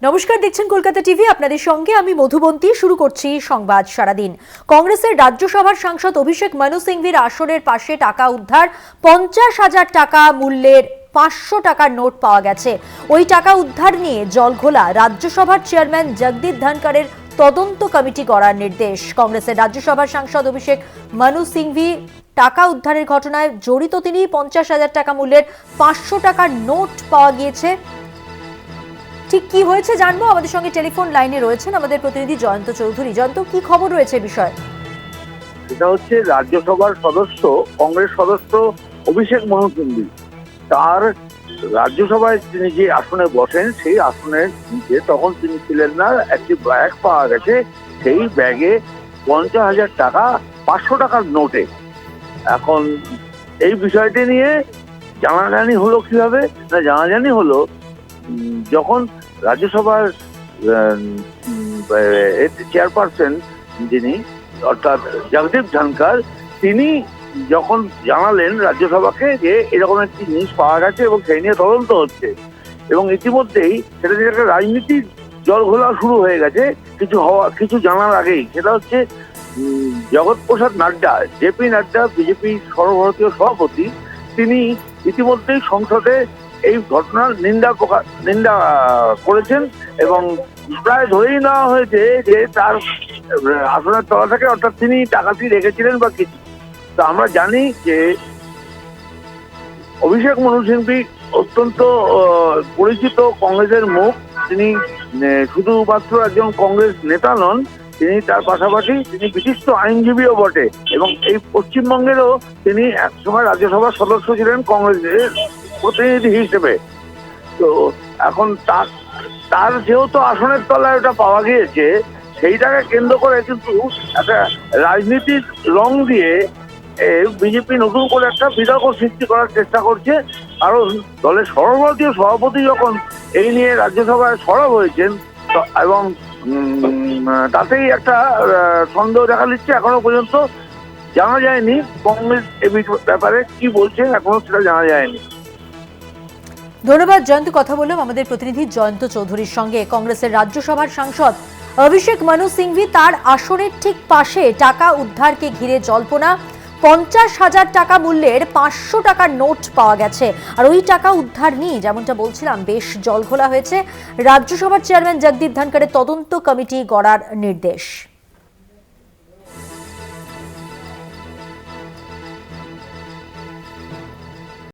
নমস্কার, দেখছেন কলকাতা টিভি। আপনাদের সঙ্গে আমি মধুবন্তী। শুরু করছি সংবাদ সারাদিন। কংগ্রেসের রাজ্যসভার সাংসদ অভিষেক মানু সিংভির আসনের পাশে টাকা উদ্ধার। 50,000 টাকা মূল্যের 500 টাকার নোট পাওয়া গেছে। ওই টাকা উদ্ধার নিয়ে জলঘোলা রাজ্যসভার চেয়ারম্যান জগদীপ ধনকরের তদন্ত কমিটি করার নির্দেশ। কংগ্রেসের রাজ্যসভার সাংসদ অভিষেক মানু সিংভি টাকা উদ্ধারের ঘটনায় জড়িত তিনি। 50,000 টাকা মূল্যের 500 টাকার নোট পাওয়া গিয়েছে। ঠিক কি হয়েছে জানবো। আমাদের সঙ্গে টেলিফোন লাইনে রয়েছেন আমাদের প্রতিনিধি জয়ন্ত চৌধুরী। জয়ন্ত, কি খবর রয়েছে বিষয়? এটা হচ্ছে রাজ্যসভার সদস্য, কংগ্রেস সদস্য অভিষেক মনু সিংভি। তার রাজ্যসভায় তিনি যে আসনে বসেন সেই আসনের নিচে তখন তিনি ছিলেন না, একটি ব্যাগ পাওয়া গেছে। সেই ব্যাগে 50,000 টাকা 500 টাকার নোটে। এখন এই বিষয়টি নিয়ে জানাজানি হলো কিভাবে না, জানাজানি হলো যখন রাজ্যসভার চেয়ারপারসন যিনি অর্থাৎ জগদীপ ধনকর, তিনি যখন জানালেন রাজ্যসভাকে যে এরকম একটি জিনিস পাওয়া গেছে এবং সেই নিয়ে তদন্ত হচ্ছে, এবং ইতিমধ্যেই সেটা যে একটা রাজনীতির জলঘোলা শুরু হয়ে গেছে কিছু জানার আগেই। সেটা হচ্ছে জগৎ প্রসাদ নাড্ডা, জেপি নাড্ডা, বিজেপি সর্বভারতীয় সভাপতি, তিনি ইতিমধ্যেই সংসদে এই ঘটনার নিন্দা করেছেন এবং প্রায় ধরেই নেওয়া হয়েছে যে তার আসনের তলা থেকে, অর্থাৎ তিনি টাকাটি রেখেছিলেন বা কিছু। তো আমরা জানি যে অভিষেক মনু সিংভি অত্যন্ত পরিচিত কংগ্রেসের মুখ। তিনি শুধুমাত্র একজন কংগ্রেস নেতা নন, তিনি তার পাশাপাশি তিনি বিশিষ্ট আইনজীবীও বটে, এবং এই পশ্চিমবঙ্গেরও তিনি একসময় রাজ্যসভার সদস্য ছিলেন কংগ্রেসের প্রতিনিধি হিসেবে। তো এখন তার যেহেতু আসনের তলায় ওটা পাওয়া গিয়েছে, সেইটাকে কেন্দ্র করে কিন্তু একটা রাজনীতির রং দিয়ে বিজেপি নতুন করে একটা বিতর্ক সৃষ্টি করার চেষ্টা করছে। কারণ দলের সর্বভারতীয় সভাপতি যখন এই নিয়ে রাজ্যসভায় সরব হয়েছেন এবং তাতেই একটা সন্দেহ দেখা দিচ্ছে। এখনো পর্যন্ত জানা যায়নি কংগ্রেস এই ব্যাপারে কি বলছেন, এখনো সেটা জানা যায়নি। ধন্যবাদ জয়ন্ত। কথা বললাম আমাদের প্রতিনিধি জয়ন্ত চৌধুরীর সঙ্গে। কংগ্রেসের রাজ্যসভার সাংসদ অভিষেক মানু সিংভি, তার আসনের ঠিক পাশে টাকা উদ্ধারকে ঘিরে জল্পনা। 50,000 টাকা মূল্যের 500 টাকার নোট পাওয়া গেছে। আর ওই টাকা উদ্ধার নিয়ে যেমনটা বলছিলাম বেশ জলঘোলা হয়েছে। রাজ্যসভার চেয়ারম্যান জগদীপ ধনকরের তদন্ত কমিটি গড়ার নির্দেশ।